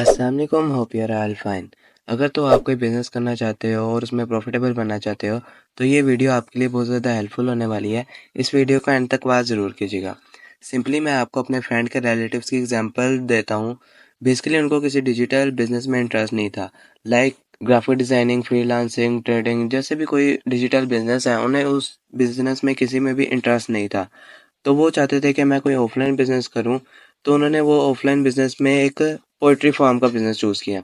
अस्सलाम वालेकुम, hope you are all fine. अगर तो आप कोई बिज़नेस करना चाहते हो और उसमें प्रॉफिटेबल बनना चाहते हो, तो ये वीडियो आपके लिए बहुत ज़्यादा हेल्पफुल होने वाली है। इस वीडियो को एंड तक वॉच ज़रूर कीजिएगा। सिंपली मैं आपको अपने फ्रेंड के रिलेटिव्स की एग्जांपल देता हूँ। बेसिकली उनको किसी डिजिटल बिज़नेस में इंटरेस्ट नहीं था। Like graphic designing, freelancing, trading जैसे भी कोई डिजिटल बिज़नेस है, उन्हें उस बिज़नेस में किसी में भी इंटरेस्ट नहीं था। तो वो चाहते थे कि मैं कोई ऑफलाइन बिज़नेस करूँ, तो उन्होंने वो ऑफलाइन बिज़नेस में एक पोल्ट्री फार्म का बिज़नेस चूज़ किया।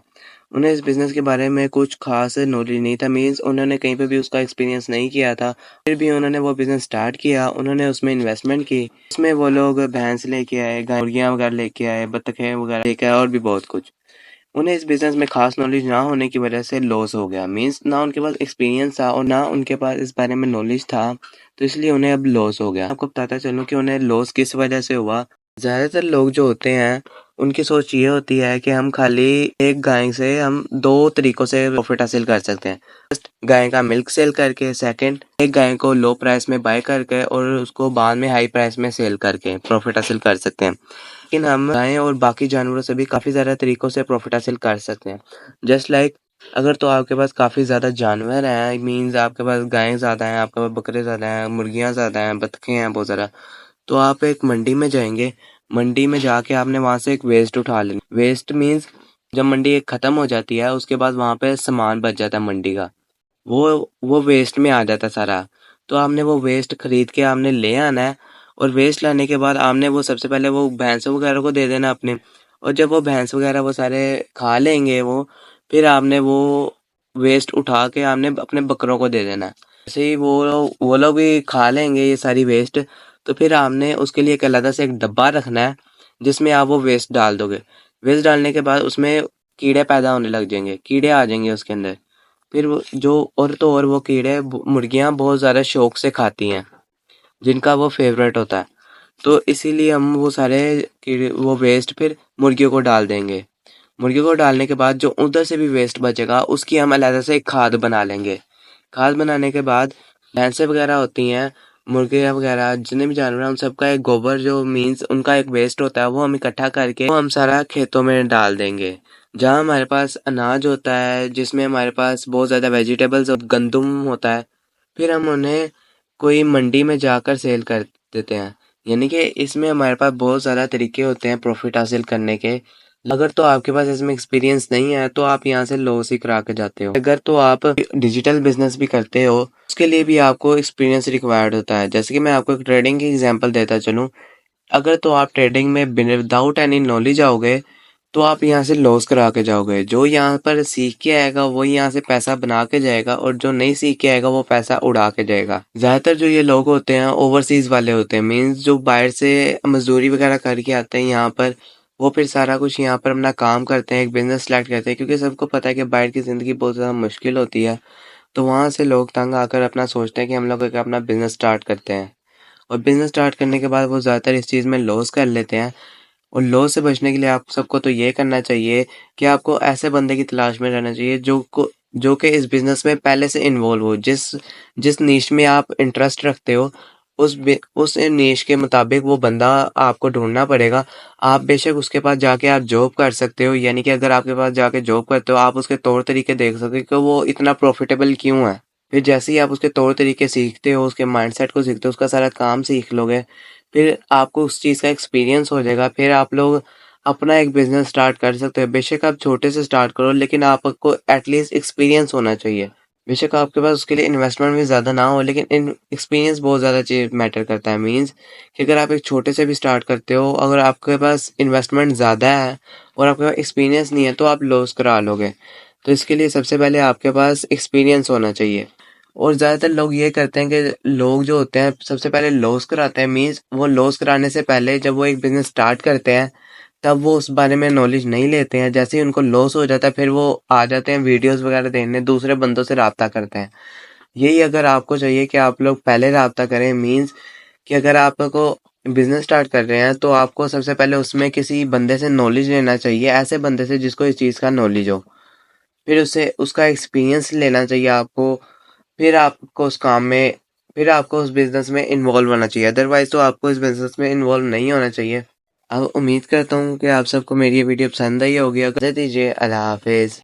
उन्हें इस बिज़नेस के बारे में कुछ ख़ास नॉलेज नहीं था, मीन्स उन्होंने कहीं पे भी उसका एक्सपीरियंस नहीं किया था। फिर भी उन्होंने वो बिज़नेस स्टार्ट किया, उन्होंने उसमें इन्वेस्टमेंट की। उसमें वो लोग भैंस लेके आए, गाय मुर्गियाँ वगैरह लेके आए, बतखें वगैरह लेके आए और भी बहुत कुछ। उन्हें इस बिज़नेस में ख़ास नॉलेज ना होने की वजह से लॉस हो गया। मीन्स ना उनके पास एक्सपीरियंस था और ना उनके पास इस बारे में नॉलेज था, तो इसलिए उन्हें अब लॉस हो गया। आपको बताता चलूँ कि उन्हें लॉस किस वजह से हुआ। ज़्यादातर लोग जो होते हैं, उनकी सोच ये होती है कि हम खाली एक गाय से हम 2 तरीकों से प्रॉफ़िट हासिल कर सकते हैं। फर्स्ट, गाय का मिल्क सेल करके, सेकंड एक गाय को लो प्राइस में बाय करके और उसको बाद में हाई प्राइस में सेल करके प्रॉफ़िट हासिल कर सकते हैं। लेकिन हम गाय और बाकी जानवरों से भी काफ़ी ज़्यादा तरीकों से प्रॉफिट हासिल कर सकते हैं। जस्ट लाइक अगर तो आपके पास काफ़ी ज़्यादा जानवर हैं, मीन्स आपके पास गायें ज़्यादा हैं, आपके पास बकरे ज़्यादा हैं, मुर्गियाँ ज़्यादा हैं, बतखें हैं बहुत ज़्यादा, तो आप एक मंडी में जाएंगे। मंडी में जाके आपने वहाँ से एक वेस्ट उठा लेना। वेस्ट मीन्स जब मंडी एक ख़त्म हो जाती है, उसके बाद वहाँ पे सामान बच जाता है मंडी का, वो वेस्ट में आ जाता है सारा। तो आपने वो वेस्ट खरीद के आपने ले आना है और वेस्ट लाने के बाद आपने वो सबसे पहले वो भैंस वगैरह को दे देना अपने। और जब वो भैंस वगैरह वो सारे खा लेंगे वो, फिर आपने वो वेस्ट उठा के आपने अपने बकरों को दे देना है। जैसे ही वो लोग भी खा लेंगे ये सारी वेस्ट, तो फिर आपने उसके लिए एक अलग से एक डब्बा रखना है जिसमें आप वो वेस्ट डाल दोगे। वेस्ट डालने के बाद उसमें कीड़े पैदा होने लग जाएंगे, कीड़े आ जाएंगे उसके अंदर। फिर वो जो और तो और वो कीड़े मुर्गियाँ बहुत ज़्यादा शौक से खाती हैं, जिनका वो फेवरेट होता है। तो इसीलिए हम वो सारे कीड़े वो वेस्ट फिर मुर्गियों को डाल देंगे। मुर्गियों को डालने के बाद जो उधर से भी वेस्ट बचेगा उसकी हम अलग से एक खाद बना लेंगे। खाद बनाने के बाद भैंसें वगैरह होती हैं, मुर्गे वगैरह जितने भी जानवर हैं, उन सबका एक गोबर जो मीन्स उनका एक वेस्ट होता है, वो हम इकट्ठा करके वो हम सारा खेतों में डाल देंगे। जहाँ हमारे पास अनाज होता है, जिसमें हमारे पास बहुत ज़्यादा वेजिटेबल्स और गंदुम होता है, फिर हम उन्हें कोई मंडी में जाकर सेल कर देते हैं। यानी कि इसमें हमारे पास बहुत ज़्यादा तरीके होते हैं प्रॉफिट हासिल करने के। अगर तो आपके पास इसमें एक्सपीरियंस नहीं है, तो आप यहाँ से लॉस ही करा के जाते हो। अगर तो आप डिजिटल बिजनेस भी करते हो, उसके लिए भी आपको एक्सपीरियंस रिक्वायर्ड होता है। जैसे कि मैं आपको एक ट्रेडिंग की एग्जांपल देता चलूँ। अगर तो आप ट्रेडिंग में विदाउट एनी नॉलेज आओगे, तो आप यहाँ से लॉस करा के जाओगे। जो यहाँ पर सीख के आएगा वो यहाँ से पैसा बना के जाएगा, और जो नहीं सीख के आएगा वो पैसा उड़ा के जाएगा। ज़्यादातर जो ये लोग होते हैं ओवरसीज़ वाले होते हैं, मीन्स जो बाहर से मजदूरी वगैरह करके आते हैं यहाँ पर, वो फिर सारा कुछ यहाँ पर अपना काम करते हैं, एक बिजनेस स्टार्ट करते हैं, क्योंकि सबको पता है कि बाहर की ज़िंदगी बहुत ज़्यादा मुश्किल होती है। तो वहाँ से लोग तंग आकर अपना सोचते हैं कि हम लोग एक अपना बिजनेस स्टार्ट करते हैं, और बिजनेस स्टार्ट करने के बाद वो ज़्यादातर इस चीज़ में लॉस कर लेते हैं। और लॉस से बचने के लिए आप सबको तो ये करना चाहिए कि आपको ऐसे बंदे की तलाश में रहना चाहिए जो कि इस बिज़नेस में पहले से इन्वॉल्व हो। जिस जिस नीश में आप इंटरेस्ट रखते हो, उस नीश के मुताबिक वो बंदा आपको ढूँढना पड़ेगा। आप बेशक उसके पास जाके आप जॉब कर सकते हो, यानी कि अगर आपके पास जाके जॉब करते हो, आप उसके तौर तरीके देख सकते हो कि वो इतना प्रॉफ़िटेबल क्यों है। फिर जैसे ही आप उसके तौर तरीके सीखते हो, उसके माइंडसेट को सीखते हो, उसका सारा काम सीख लोगे, फिर आपको उस चीज़ का एक्सपीरियंस हो जाएगा। फिर आप लोग अपना एक बिज़नेस स्टार्ट कर सकते हो। बेशक आप छोटे से स्टार्ट करो, लेकिन आपको एटलीस्ट एक्सपीरियंस होना चाहिए। बेशक आपके पास उसके लिए इन्वेस्टमेंट भी ज़्यादा ना हो, लेकिन इन एक्सपीरियंस बहुत ज़्यादा चीज़ मैटर करता है। मीन्स कि अगर आप एक छोटे से भी स्टार्ट करते हो, अगर आपके पास इन्वेस्टमेंट ज़्यादा है और आपके पास एक्सपीरियंस नहीं है, तो आप लॉस करा लोगे। तो इसके लिए सबसे पहले आपके पास एक्सपीरियंस होना चाहिए। और ज़्यादातर लोग ये करते हैं कि लोग जो होते हैं सबसे पहले लॉस कराते हैं, मीन्स वो लॉस कराने से पहले जब वो एक बिज़नेस स्टार्ट करते हैं, तब वो उस बारे में नॉलेज नहीं लेते हैं। जैसे ही उनको लॉस हो जाता है, फिर वो आ जाते हैं वीडियोस वगैरह देखने, दूसरे बंदों से राब्ता करते हैं। यही अगर आपको चाहिए कि आप लोग पहले राब्ता करें, मीन्स कि अगर आपको बिज़नेस स्टार्ट कर रहे हैं, तो आपको सबसे पहले उसमें किसी बंदे से नॉलेज लेना चाहिए, ऐसे बंदे से जिसको इस चीज़ का नॉलेज हो। फिर उससे उसका एक्सपीरियंस लेना चाहिए आपको। फिर आपको उस काम में फिर आपको उस बिज़नेस में इन्वॉल्व होना चाहिए। अदरवाइज़ तो आपको इस बिज़नेस में इन्वॉल्व नहीं होना चाहिए। अब उम्मीद करता हूँ कि आप सबको मेरी ये वीडियो पसंद आई होगी। अगर दीजिए, अल्लाह हाफिज़।